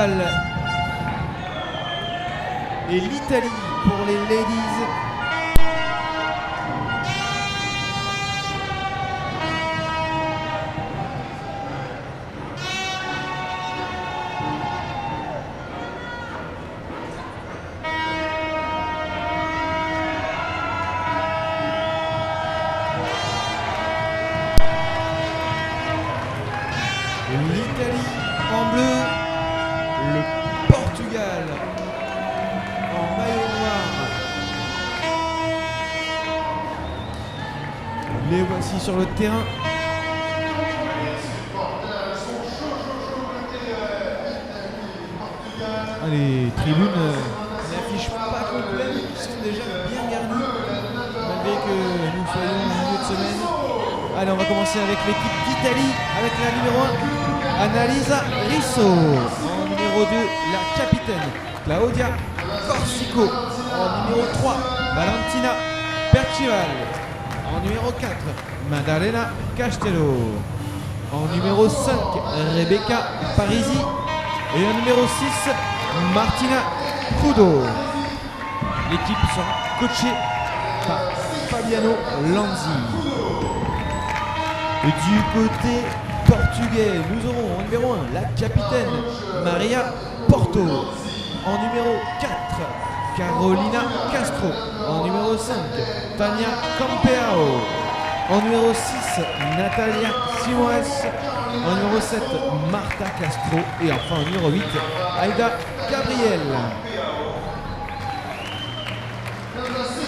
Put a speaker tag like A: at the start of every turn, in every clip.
A: Portugal et l'Italie pour les ladies. L'Italie en bleu, le Portugal en maillot noir. Les voici sur le terrain. Les tribunes n'affichent pas complètes, ils sont déjà bien garnis, malgré que nous soyons en milieu de semaine. Allez, on va commencer avec l'équipe d'Italie, avec la numéro 1, Annalisa Risso. En numéro 2, la capitaine, Claudia Corsico. En numéro 3, Valentina Percival. En numéro 4, Maddalena Castello. En numéro 5, Rebecca Parisi. Et en numéro 6, Martina Pudo. L'équipe sera coachée par Fabiano Lanzi. Et du côté portugais, nous aurons en numéro 1 la capitaine Maria Porto. En numéro 4, Carolina Castro. En numéro 5, Tania Campeao. En numéro 6, Natalia Simoes. En numéro 7, Marta Castro. Et enfin en numéro 8, Aida Gabriel.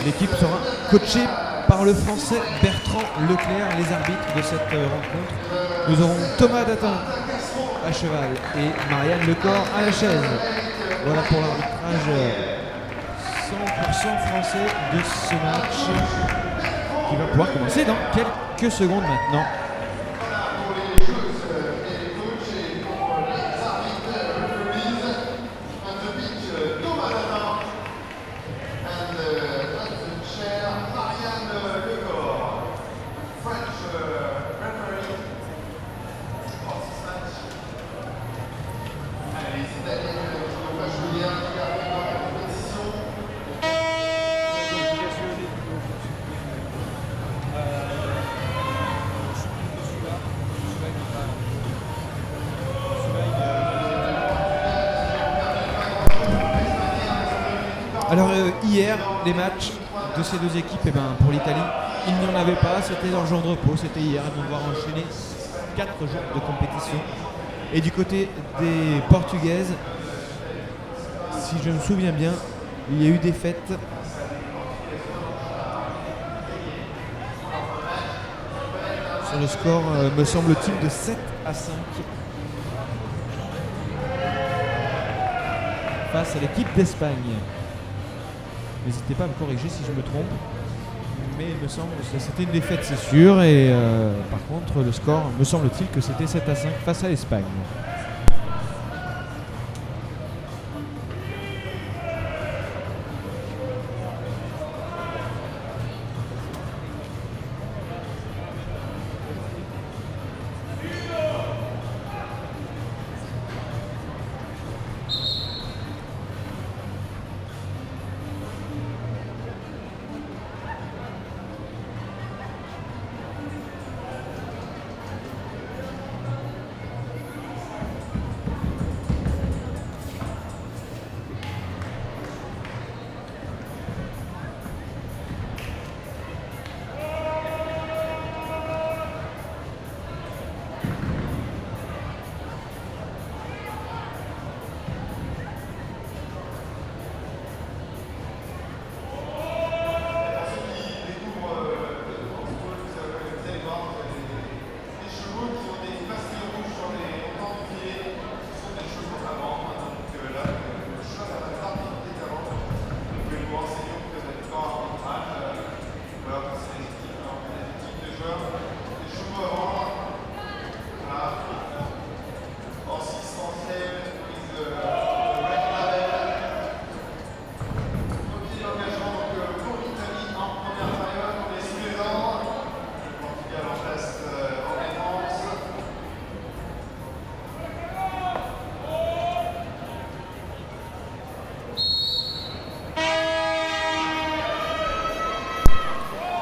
A: L'équipe sera coachée par le français Bertrand Leclerc, les arbitres de cette rencontre. Nous aurons Thomas Datin à cheval et Marianne Lecor à la chaise. Voilà pour l'arbitrage 100% français de ce match qui va pouvoir commencer dans quelques secondes maintenant. Alors hier, les matchs de ces deux équipes, pour l'Italie, il n'y en avait pas, c'était leur jour de repos, c'était hier, ils vont devoir enchaîner 4 jours de compétition. Et du côté des Portugaises, si je me souviens bien, il y a eu des fêtes. Sur le score, me semble-t-il, de 7 à 5. Face à l'équipe d'Espagne. N'hésitez pas à me corriger si je me trompe. Mais il me semble que c'était une défaite, c'est sûr. Et par contre, le score, me semble-t-il que c'était 7 à 5 face à l'Espagne.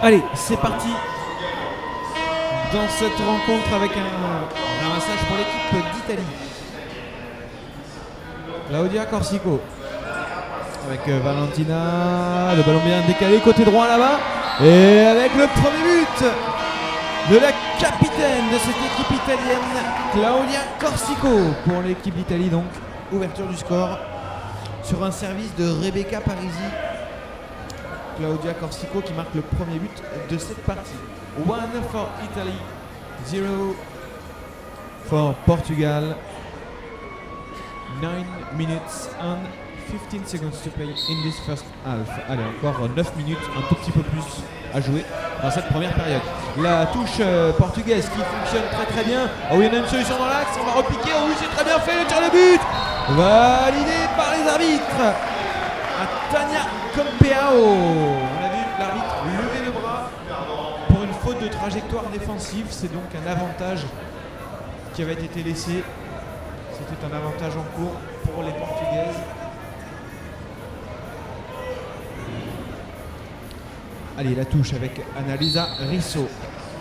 A: Allez, c'est parti dans cette rencontre avec un ramassage pour l'équipe d'Italie. Claudia Corsico avec Valentina, le ballon bien décalé côté droit là-bas, et avec le premier but de la capitaine de cette équipe italienne, Claudia Corsico, pour l'équipe d'Italie. Donc ouverture du score sur un service de Rebecca Parisi. Claudia Corsico qui marque le premier but de cette partie. 1 for Italy, 0 for Portugal. 9 minutes and 15 seconds to play in this first half. Allez, encore 9 minutes, un tout petit peu plus à jouer dans cette première période. La touche portugaise qui fonctionne très très bien. Oh oui, il y en a une solution dans l'axe, on va repiquer. Oh oui, c'est très bien fait, le tir de but validé par les arbitres. À Tania Campeao. On a vu l'arbitre lever le bras pour une faute de trajectoire défensive. C'est donc un avantage qui avait été laissé. C'était un avantage en cours pour les Portugaises. Allez, la touche avec Annalisa Risso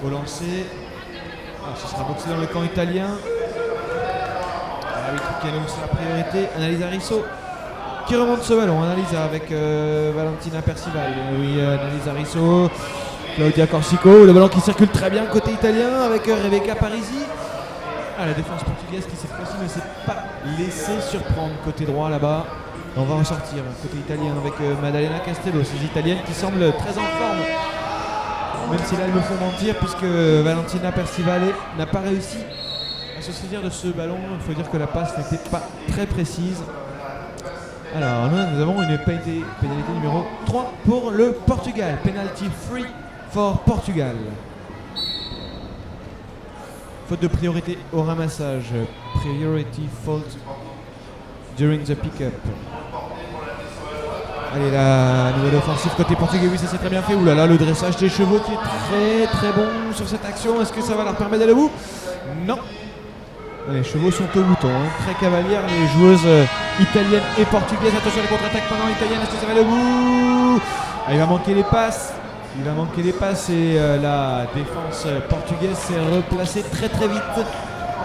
A: au lancer. Alors, ce sera boxé dans le camp italien. L'arbitre qui annonce la priorité. Annalisa Risso qui remonte ce ballon. Annalisa avec Valentina Percival. Oui, Annalisa Risso. Claudia Corsico. Le ballon qui circule très bien côté italien avec Rebecca Parisi. Ah, la défense portugaise qui cette fois-ci ne s'est pas laissée surprendre côté droit là-bas. On va ressortir côté italien avec Maddalena Castello, ces italiennes qui semblent très en forme. Même si là elles me font mentir puisque Valentina Percivale n'a pas réussi à se saisir de ce ballon. Il faut dire que la passe n'était pas très précise. Alors nous avons une pénalité numéro 3 pour le Portugal. Penalty free for Portugal. Faute de priorité au ramassage. Priority fault during the pick-up. Allez, la nouvelle offensive côté portugais. Oui, ça s'est très bien fait. Ouh là là, le dressage des chevaux qui est très très bon sur cette action. Est-ce que ça va leur permettre d'aller au bout? Non. Les chevaux sont au bouton. Très cavalières, les joueuses italiennes et portugaises. Attention à la contre-attaque pendant italienne. Est-ce que ça va aller au bout? Il va manquer les passes. Et la défense portugaise s'est replacée très très vite.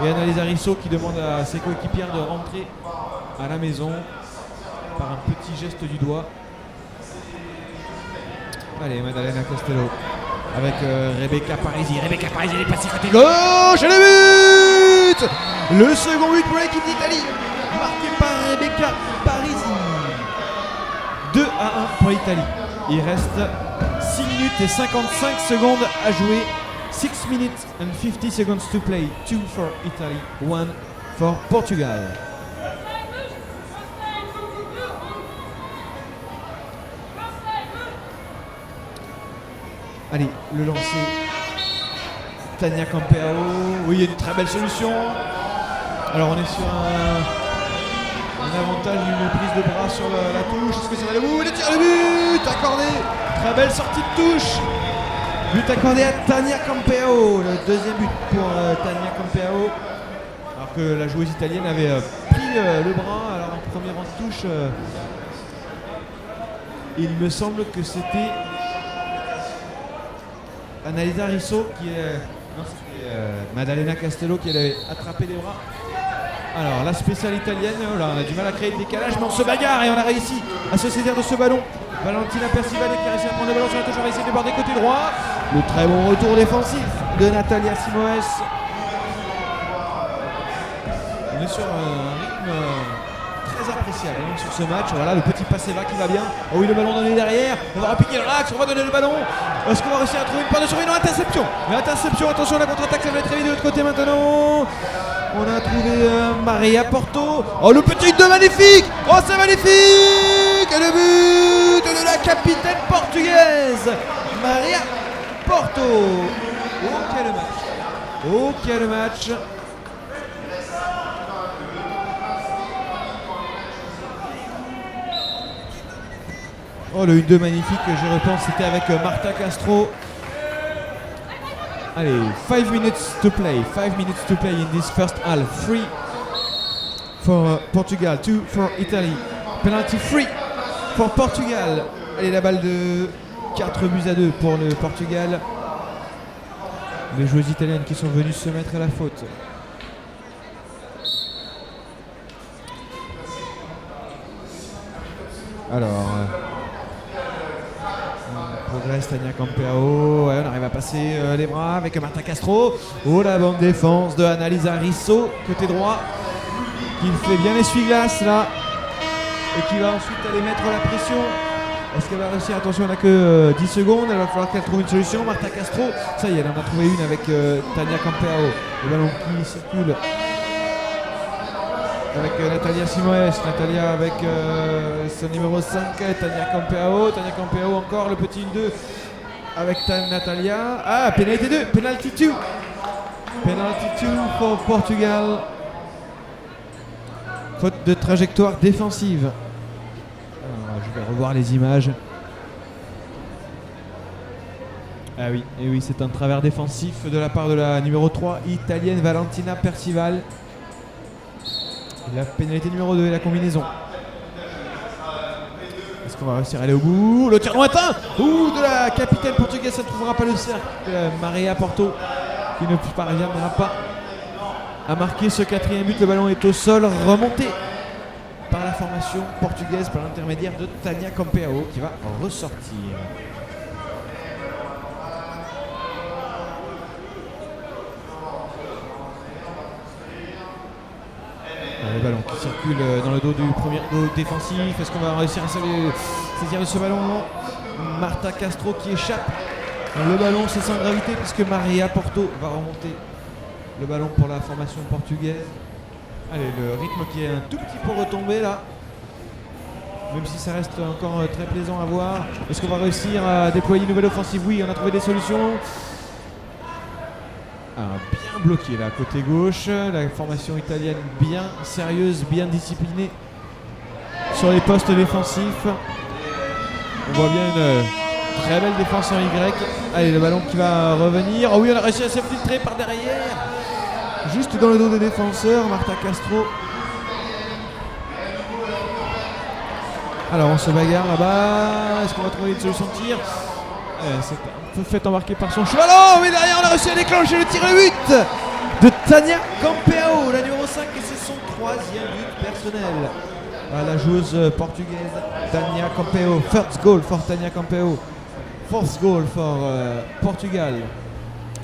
A: Et Annalisa Risso qui demande à ses coéquipières de rentrer à la maison par un petit geste du doigt. Allez, Maddalena Castello avec Rebecca Parisi. Rebecca Parisi, elle est passée côté gauche et le but! Le second but pour l'équipe d'Italie, marqué par Rebecca Parisi. 2-1 pour l'Italie. Il reste 6 minutes et 55 secondes à jouer. 6 minutes and 50 seconds to play. 2 for Italy, 1 for Portugal. Allez, le lancer. Tania Campeao. Oui, il y a une très belle solution. Alors on est sur un avantage d'une prise de bras sur la touche. Est-ce que ça va aller au bout? Le tir, le but accordé. Très belle sortie de touche. But accordé à Tania Campeao. Le deuxième but pour Tania Campeao. Alors que la joueuse italienne avait pris le bras. Alors en premier rang de touche, il me semble que c'était Annalisa Risso qui est... Non, c'était Maddalena Castello qui avait attrapé les bras. Alors la spéciale italienne, oh là, on a du mal à créer le décalage, mais on se bagarre et on a réussi à se saisir de ce ballon. Valentina Percivale qui a réussi à prendre le ballon sur la touche, on va essayer de déborder côté droit. Le très bon retour défensif de Natalia Simoes. On est sur un rythme très appréciable sur ce match. Voilà le petit Passeva qui va bien. Oh oui, le ballon donné derrière. On va repiquer le rack, on va donner le ballon. Est-ce qu'on va réussir à trouver une part de survie? Non, interception. Mais interception, attention à la contre-attaque, ça va être très vite de l'autre côté maintenant. On a trouvé Maria Porto. Oh, le petit 2 magnifique. Oh, c'est magnifique. Et le but de la capitaine portugaise, Maria Porto. Oh, quel match. Oh, quel match. Oh, le 1-2 magnifique, je repense, c'était avec Marta Castro. Allez, 5 minutes to play. 5 minutes to play in this first half. 3 for Portugal, 2 for Italy. Penalty free for Portugal. Allez, la balle de 4-2 pour le Portugal. Les joueuses italiennes qui sont venues se mettre à la faute. Alors, on progresse. Tania Campeao. Ouais, on arrive à passer les bras avec Marta Castro. Oh, la bonne défense de Annalisa Risso, côté droit, qui fait bien l'essuie-glace là. Et qui va ensuite aller mettre la pression. Est-ce qu'elle va réussir? Attention, elle n'a que 10 secondes. Elle va falloir qu'elle trouve une solution. Marta Castro, ça y est, elle en a trouvé une avec Tania Campeao. Le ballon qui circule avec Natalia Simoes. Natalia avec son numéro 5, Tania Campeao. Tania Campeao encore, le petit 1-2 avec Natalia. Ah, pénalité 2, penalty 2. Penalty 2 pour Portugal. Faute de trajectoire défensive. Alors, je vais revoir les images. Ah oui, et oui, c'est un travers défensif de la part de la numéro 3 italienne Valentina Percival. La pénalité numéro 2 et la combinaison. Est-ce qu'on va réussir à aller au bout? Le tir lointain de la capitaine portugaise, ça ne trouvera pas le cercle. Maria Porto qui ne parviendra pas à marquer ce 4e but. Le ballon est au sol, remonté par la formation portugaise par l'intermédiaire de Tania Campeao qui va ressortir. Le ballon qui circule dans le dos du premier dos défensif. Est-ce qu'on va réussir à saisir ce ballon? Marta Castro qui échappe. Le ballon, c'est sans gravité puisque Maria Porto va remonter le ballon pour la formation portugaise. Allez, le rythme qui est un tout petit peu retombé là. Même si ça reste encore très plaisant à voir. Est-ce qu'on va réussir à déployer une nouvelle offensive? Oui, on a trouvé des solutions. Bien bloqué là, côté gauche. La formation italienne bien sérieuse, bien disciplinée sur les postes défensifs. On voit bien une très belle défense en Y. Allez, le ballon qui va revenir. Oh oui, on a réussi à s'infiltrer par derrière. Juste dans le dos des défenseurs, Marta Castro. Alors on se bagarre là-bas. Est-ce qu'on va trouver une solution de tir? C'est un peu fait embarquer par son cheval. Oh, mais derrière on a réussi à déclencher le tir et le but de Tania Campeao, la numéro 5, et c'est son 3e but personnel. La joueuse portugaise Tania Campeao. First goal for Tania Campeao. Fourth goal for Portugal.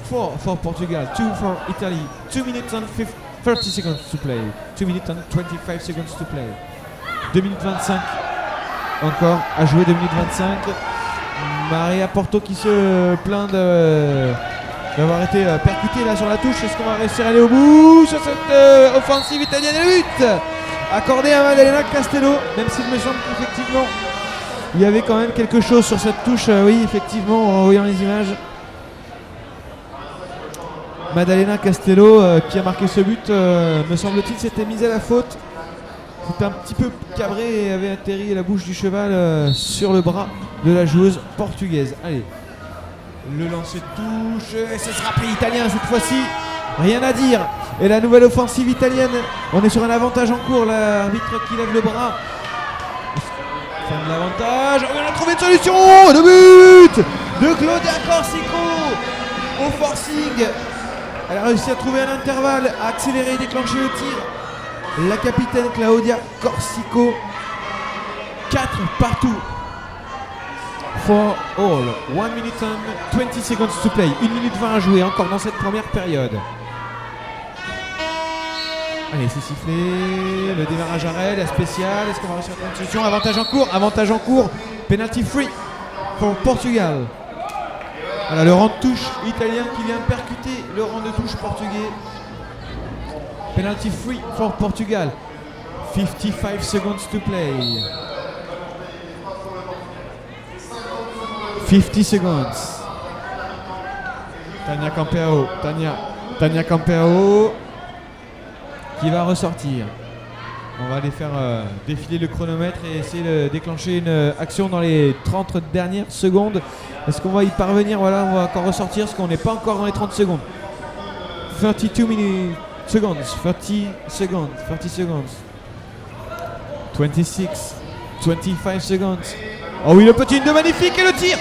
A: 4 for Portugal, 2 for Italy. 2 minutes and 30 seconds to play. 2 minutes and 25 seconds to play. 2 minutes 25 encore à jouer, 2 minutes 25. Maria Porto qui se plaint d'avoir été percutée là sur la touche. Est-ce qu'on va réussir à aller au bout sur cette offensive italienne? Le but accordé à Maddalena Castello, même s'il me semble qu'effectivement il y avait quand même quelque chose sur cette touche. Oui, effectivement, en voyant les images. Maddalena Castello qui a marqué ce but, me semble-t-il, s'était mise à la faute. C'était un petit peu cabré et avait atterri la bouche du cheval sur le bras de la joueuse portugaise. Allez, le lancer de touche, et ce sera pris italien cette fois-ci. Rien à dire. Et la nouvelle offensive italienne, on est sur un avantage en cours. L'arbitre qui lève le bras. Fin de l'avantage. On a trouvé une solution. Le but de Claudia Corsico au forcing. Elle a réussi à trouver un intervalle, à accélérer et déclencher le tir. La capitaine Claudia Corsico. 4 partout. For all. 1 minute and 20 seconds to play. 1 minute 20 à jouer encore dans cette première période. Allez, c'est sifflé. Le démarrage arrêt, la spéciale. Est-ce qu'on va réussir à trouver une solution? Avantage en cours. Avantage en cours. Penalty free pour Portugal. Voilà le rang de touche italien qui vient percuter le rang de touche portugais. Penalty free for Portugal. 55 seconds to play. 50 seconds. Tania Campeao. Tania Campeao qui va ressortir. On va aller faire défiler le chronomètre et essayer de déclencher une action dans les 30 dernières secondes. Est-ce qu'on va y parvenir? Voilà, on va encore ressortir parce qu'on n'est pas encore dans les 30 secondes. 32 minutes. Seconds, 30 seconds, 30 seconds, 26, 25 seconds. Oh oui, le petit 2 magnifique et le tir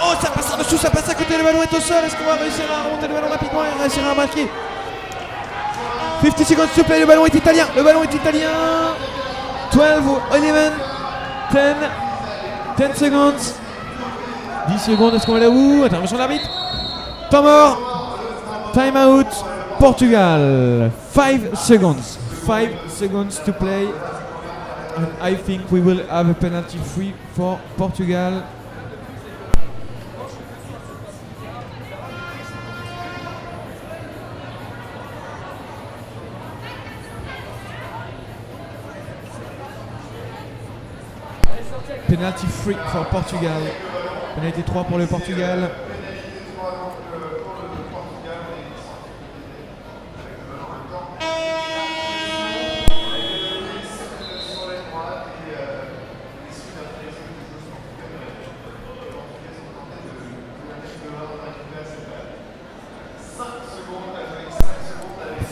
A: Oh, ça passe en dessous, ça passe à côté, le ballon est au sol. Est-ce qu'on va réussir à remonter le ballon rapidement et réussir à marquer? 50 seconds to play, le ballon est italien. 12, 11, 10 seconds. 10 secondes, est-ce qu'on va là où? Intervention de l'arbitre. Temps mort. Time out. Portugal. 5 seconds. 5 seconds to play. And I think we will have a penalty free for Portugal. Penalty free for Portugal. Penalty 3 pour le Portugal.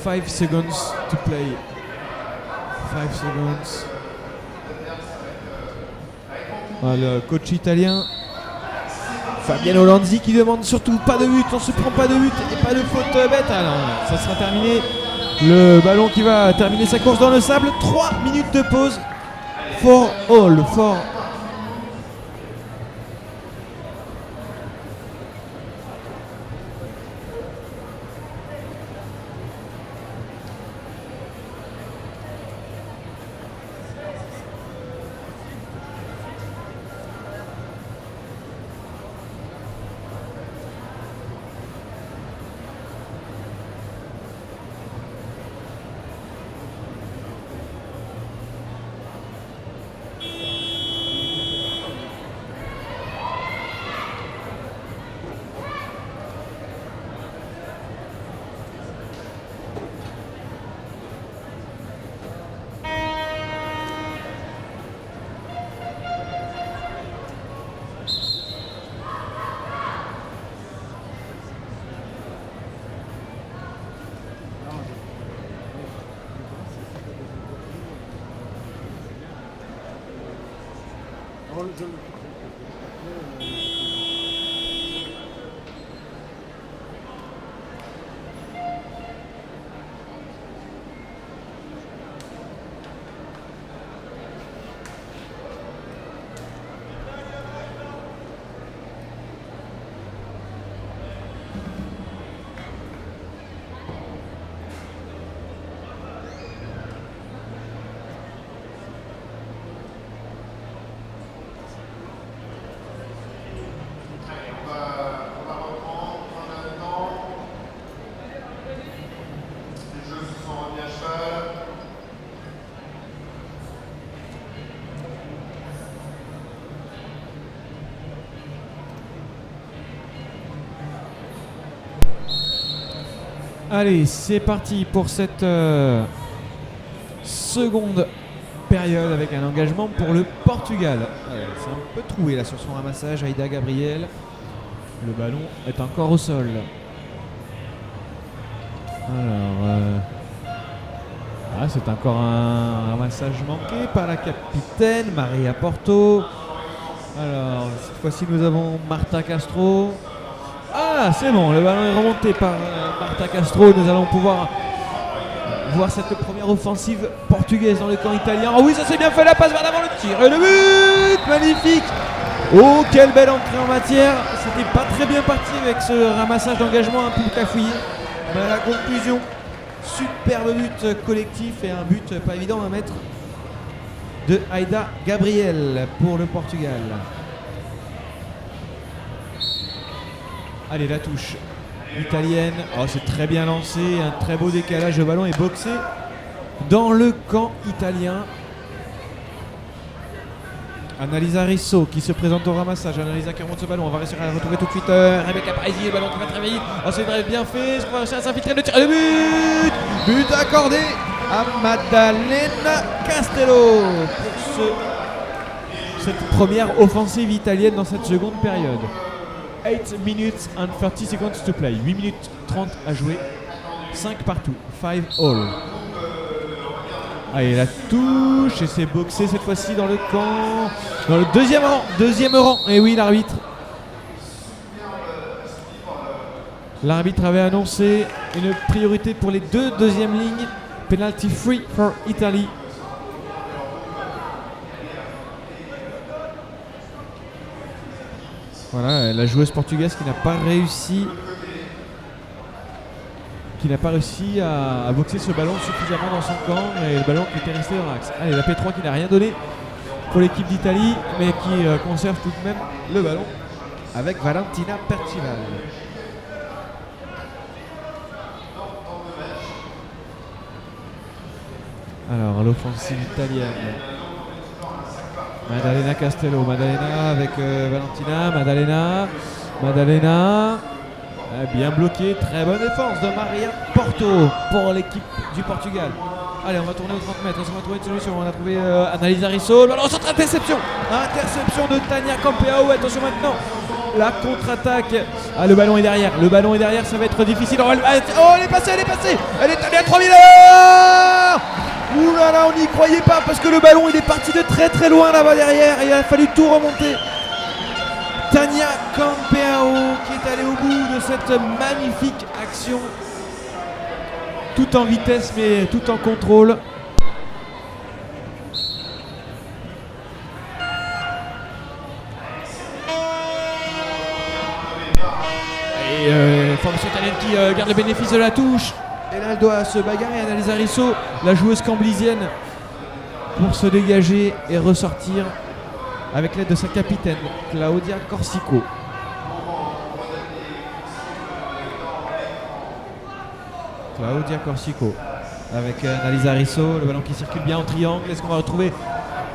A: Five seconds to play. 5 seconds. Le coach italien Fabiano Lanzi qui demande surtout pas de but, on se prend pas de but et pas de faute bête. Alors ça sera terminé. Le ballon qui va terminer sa course dans le sable. 3 minutes de pause. For all. Allez, c'est parti pour cette seconde période avec un engagement pour le Portugal. C'est un peu troué là sur son ramassage, Aïda Gabriel. Le ballon est encore au sol. Alors, c'est encore un ramassage manqué par la capitaine Maria Porto. Alors, cette fois-ci, nous avons Marta Castro. Ah, c'est bon, le ballon est remonté par Marta Castro. Nous allons pouvoir voir cette première offensive portugaise dans le camp italien. Oh oui, ça s'est bien fait, la passe vers l'avant, le tir et le but. Magnifique. Oh, quelle belle entrée en matière. C'était pas très bien parti avec ce ramassage d'engagement un peu cafouillé. Mais à la conclusion, superbe but collectif et un but pas évident à mettre de Aïda Gabriel pour le Portugal. Allez, la touche italienne. Oh, c'est très bien lancé, un très beau décalage. Le ballon est boxé dans le camp italien. Annalisa Risso qui se présente au ramassage. Annalisa qui remonte ce ballon. On va réussir à la retrouver tout de suite. Rebecca Paisi, le ballon qui va très vite. Oh, c'est bien fait. On va réussir à s'infiltrer. Le tir de but. But accordé à Maddalena Castello pour cette première offensive italienne dans cette seconde période. 8 minutes and 30 seconds to play. 8 minutes 30 à jouer. 5 partout. 5 all. Allez, la touche et c'est boxé cette fois-ci dans le camp. Dans le deuxième rang. Et oui, l'arbitre L'arbitre avait annoncé une priorité pour les deux deuxièmes lignes. Penalty free for Italy. Voilà, la joueuse portugaise qui n'a pas réussi à boxer ce ballon suffisamment dans son camp, et le ballon qui était resté dans l'axe. Allez, la P3 qui n'a rien donné pour l'équipe d'Italie, mais qui conserve tout de même le ballon avec Valentina Percival. Alors, l'offensive italienne. Maddalena Castello, Maddalena avec Valentina, Maddalena. Bien bloqué, très bonne défense de Maria Porto pour l'équipe du Portugal. Allez, on va tourner aux 30 mètres, on va trouver une solution. On a trouvé Annalisa Risso, le ballon centre, interception de Tania Campeao. Attention maintenant, la contre-attaque. Ah, le ballon est derrière, ça va être difficile. Oh, elle est passée, elle est allée à 3000 heures. Ouh là là, on n'y croyait pas parce que le ballon il est parti de très très loin là-bas derrière et il a fallu tout remonter. Tania Campeao qui est allée au bout de cette magnifique action, tout en vitesse mais tout en contrôle. Et formation italienne qui garde le bénéfice de la touche. Et là elle doit se bagarrer, Annalisa Risso, la joueuse camblisienne, pour se dégager et ressortir avec l'aide de sa capitaine, Claudia Corsico. Claudia Corsico avec Annalisa Risso, le ballon qui circule bien en triangle. Est-ce qu'on va retrouver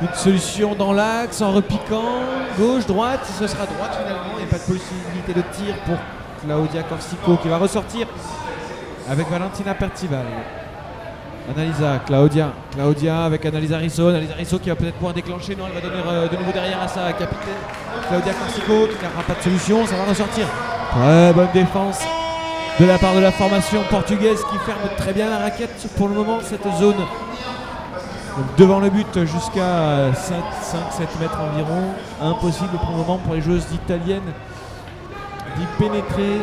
A: une solution dans l'axe en repiquant gauche, droite? Ce sera droite finalement, il n'y a pas de possibilité de tir pour Claudia Corsico qui va ressortir avec Valentina Percival. Annalisa, Claudia avec Annalisa Risso qui va peut-être pouvoir déclencher. Non, elle va donner de nouveau derrière à sa capitaine Claudia Corsico qui n'aura pas de solution, ça va ressortir. Très bonne défense de la part de la formation portugaise qui ferme très bien la raquette pour le moment, cette zone. Donc devant le but jusqu'à 5-7 mètres environ. Impossible pour le moment pour les joueuses italiennes d'y pénétrer.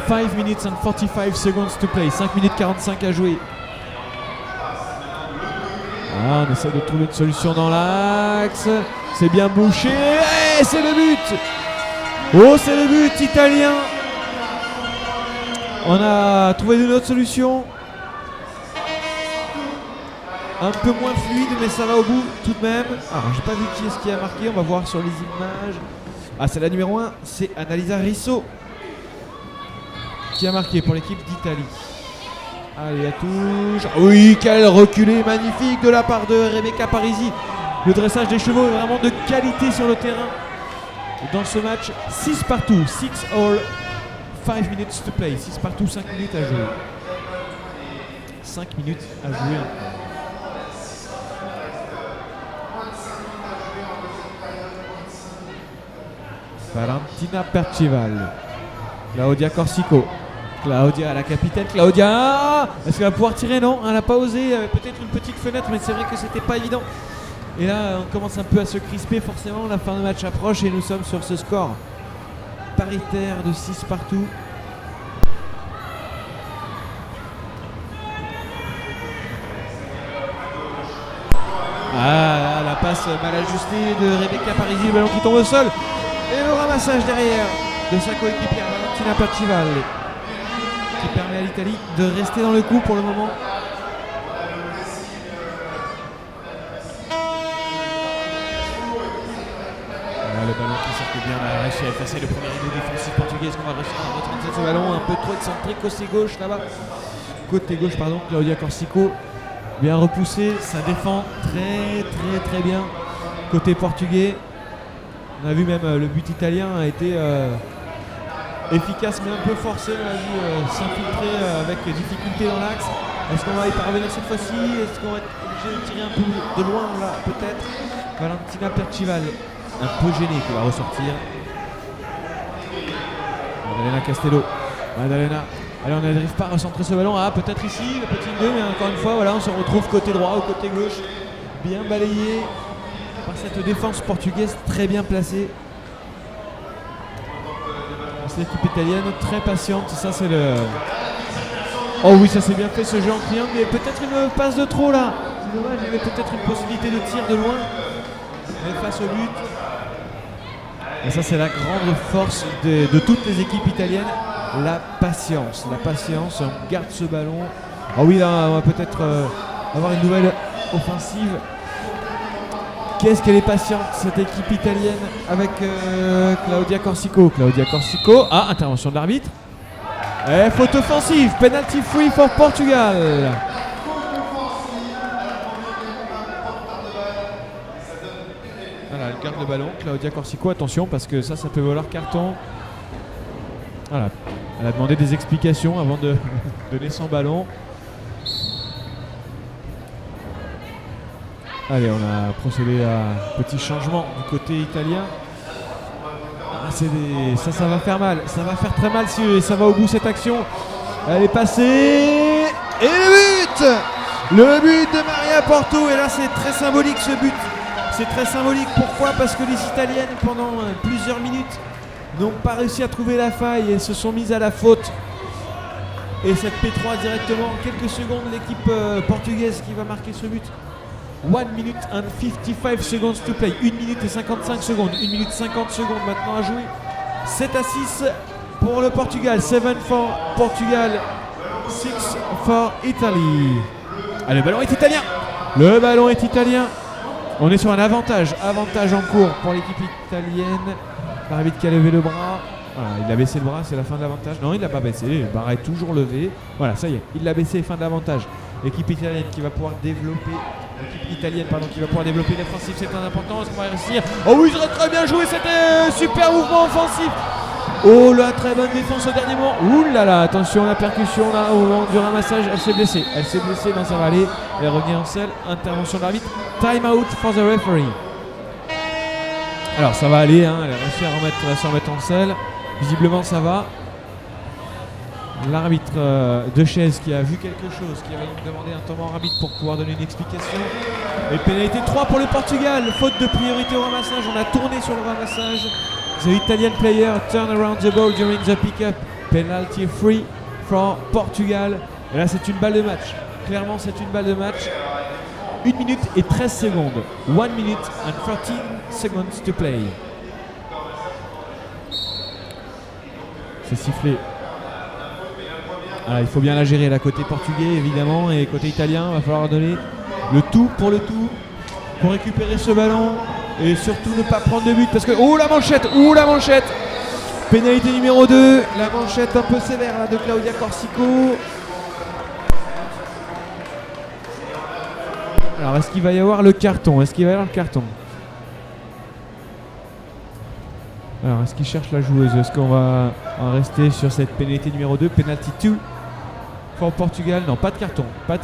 A: 5 minutes and 45 seconds to play. 5 minutes 45 à jouer. Ah, on essaie de trouver une solution dans l'axe. C'est bien bouché. Et c'est le but. Oh, c'est le but italien. On a trouvé une autre solution. Un peu moins fluide, mais ça va au bout tout de même. Alors, j'ai pas vu qui est-ce qui a marqué. On va voir sur les images. Ah, c'est la numéro 1. C'est Annalisa Risso qui a marqué pour l'équipe d'Italie. Allez, la touche. Oui, quel reculé magnifique de la part de Rebecca Parisi. Le dressage des chevaux est vraiment de qualité sur le terrain. Dans ce match, 6 partout, 6 all, 5 minutes to play. 6 partout, 5 minutes à jouer. 5 minutes à jouer. Valentina Percival. Claudia Corsico. Claudia, la capitaine. Claudia, est-ce qu'elle va pouvoir tirer? Non, elle n'a pas osé. Peut-être une petite fenêtre, mais c'est vrai que c'était pas évident. Et là, on commence un peu à se crisper. Forcément, la fin de match approche et nous sommes sur ce score paritaire de 6 partout. Ah, là, la passe mal ajustée de Rebecca Parisi, le ballon qui tombe au sol. Et le ramassage derrière de sa coéquipière Valentina Percival, qui permet à l'Italie de rester dans le coup pour le moment. Voilà, le ballon qui circule bien, on a réussi à effacer le premier rideau défensif portugais. Est-ce qu'on va réussir à retransmettre ce ballon un peu trop excentré côté gauche là-bas? Côté gauche, pardon, Claudia Corsico. Bien repoussé, ça défend très bien côté portugais. On a vu même le but italien a été efficace mais un peu forcé. On a vu s'infiltrer avec difficulté dans l'axe. Est-ce qu'on va y parvenir cette fois-ci? Est-ce qu'on va être obligé de tirer un peu de loin là? Peut-être. Valentina Percival, un peu gêné, qui va ressortir. Maddalena Castello. Maddalena. Allez, on n'arrive pas à recentrer ce ballon. Ah, peut-être ici, le petit 2, mais encore une fois, voilà, on se retrouve côté droit ou côté gauche. Bien balayé par cette défense portugaise très bien placée. C'est l'équipe italienne très patiente. Ça c'est le... Oh oui, ça c'est bien fait ce jeu en triangle. Mais peut-être une passe de trop là. C'est dommage, il y avait peut-être une possibilité de tir de loin. Mais face au but. Et ça c'est la grande force de toutes les équipes italiennes. La patience. La patience, on garde ce ballon. Oh oui, là on va peut-être avoir une nouvelle offensive. Qu'est-ce qu'elle est patiente cette équipe italienne avec Claudia Corsico. Claudia Corsico, intervention de l'arbitre. Et faute offensive, penalty free for Portugal. Voilà, elle garde le ballon, Claudia Corsico, attention parce que ça peut valoir carton. Voilà, elle a demandé des explications avant de donner son ballon. Allez, on a procédé à un petit changement du côté italien. Ça va faire mal. Ça va faire très mal si ça va au bout cette action. Elle est passée. Et le but! Le but de Maria Porto. Et là, c'est très symbolique ce but. C'est très symbolique. Pourquoi? Parce que les Italiennes, pendant plusieurs minutes, n'ont pas réussi à trouver la faille et se sont mises à la faute. Et cette P3 directement, en quelques secondes, l'équipe portugaise qui va marquer ce but. 1 minute and 55 seconds to play. 1 minute et 55 secondes. 1 minute 50 secondes maintenant à jouer. 7 à 6 pour le Portugal. 7 for Portugal. 6 for Italy. Ah, le ballon est italien. Le ballon est italien. On est sur un avantage. Avantage en cours pour l'équipe italienne. L'arbitre qui a levé le bras. Voilà, il a baissé le bras, c'est la fin de l'avantage. Non, il l'a pas baissé. Le bras est toujours levé. Voilà, ça y est. Il l'a baissé, fin de l'avantage. L'équipe italienne qui va pouvoir développer. L'équipe italienne qui va pouvoir développer l'offensive, c'est un important, est-ce qu'on va réussir? Oh oui, ils auraient très bien joué, c'était super mouvement offensif. Oh là, très bonne défense au dernier moment. Ouh là là, attention, la percussion là au moment du ramassage, elle s'est blessée. Elle s'est blessée, dans ça va aller. Elle revient en selle, intervention de l'arbitre. Time out for the referee. Alors ça va aller, hein, elle a réussi à se remettre en selle. Visiblement ça va. L'arbitre de chaise qui a vu quelque chose, qui va donc demander un temps mort arbitre pour pouvoir donner une explication. Et pénalité 3 pour le Portugal. Faute de priorité au ramassage. On a tourné sur le ramassage. The Italian player turn around the ball during the pick-up. Penalty free for Portugal. Et là c'est une balle de match. Clairement c'est une balle de match. 1 minute et 13 secondes. 1 minute and 13 seconds to play. C'est sifflé. Alors, il faut bien la gérer, la côté portugais évidemment, et côté italien, il va falloir donner le tout pour récupérer ce ballon et surtout ne pas prendre de but parce que... Oh la manchette, pénalité numéro 2, la manchette un peu sévère là, de Claudia Corsico. Alors est-ce qu'il va y avoir le carton? Alors est-ce qu'il cherche la joueuse? Est-ce qu'on va en rester sur cette pénalité numéro 2, penalty 2 pour Portugal? Non, pas de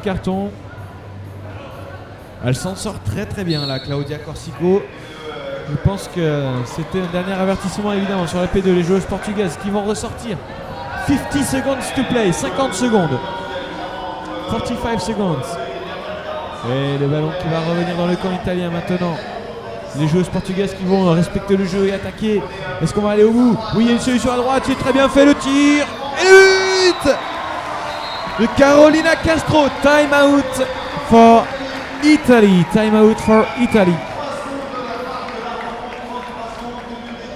A: carton. Elle s'en sort très très bien là, Claudia Corsico. Je pense que c'était un dernier avertissement évidemment sur la P2, les joueuses portugaises qui vont ressortir. 50 seconds to play, 50 secondes. 45 seconds. Et le ballon qui va revenir dans le camp italien maintenant. Les joueuses portugaises qui vont respecter le jeu et attaquer. Est-ce qu'on va aller au bout? Oui, il y a une solution à droite, c'est très bien fait le tir. Et le but de Carolina Castro. Time out for Italy.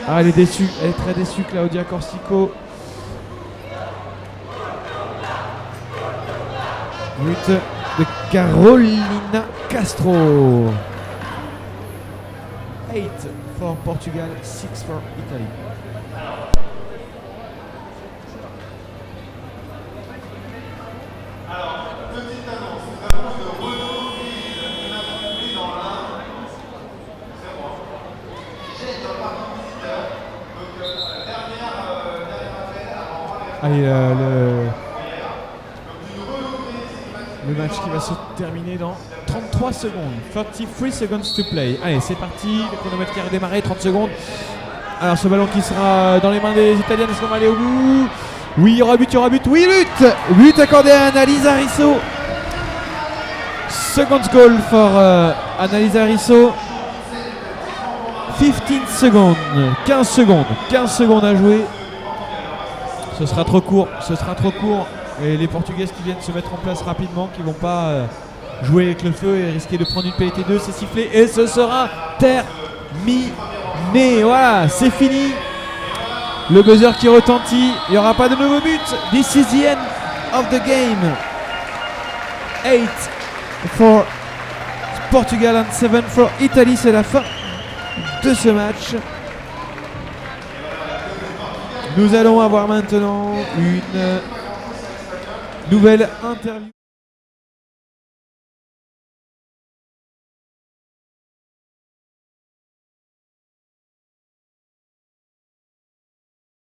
A: Ah, elle est déçue, elle est très déçue, Claudia Corsico. But de Carolina Castro. 8 for Portugal, 6 for Italy. Alors, petite annonce, nous avons le Renault qui n'a pas publié dans l'un. C'est moi. J'ai dans le parcours visiteur. Donc, dernière appel avant. Allez, le match qui va se terminer dans 33 secondes. 33 seconds to play. Allez, c'est parti. Le chronomètre qui a redémarré. 30 secondes. Alors, ce ballon qui sera dans les mains des Italiennes. Est-ce qu'on va aller au bout? Oui, il y aura but. Oui, but accordé à Annalisa Risso. Second goal for Annalisa Risso. 15 secondes. 15 secondes à jouer. Ce sera trop court, et les Portugaises qui viennent se mettre en place rapidement, qui vont pas jouer avec le feu et risquer de prendre une pénalité 2, c'est sifflé et ce sera terminé. Voilà, c'est fini. Le buzzer qui retentit, il n'y aura pas de nouveau but. This is the end of the game. 8 for Portugal and 7 for Italy, c'est la fin de ce match. Nous allons avoir maintenant une nouvelle interview.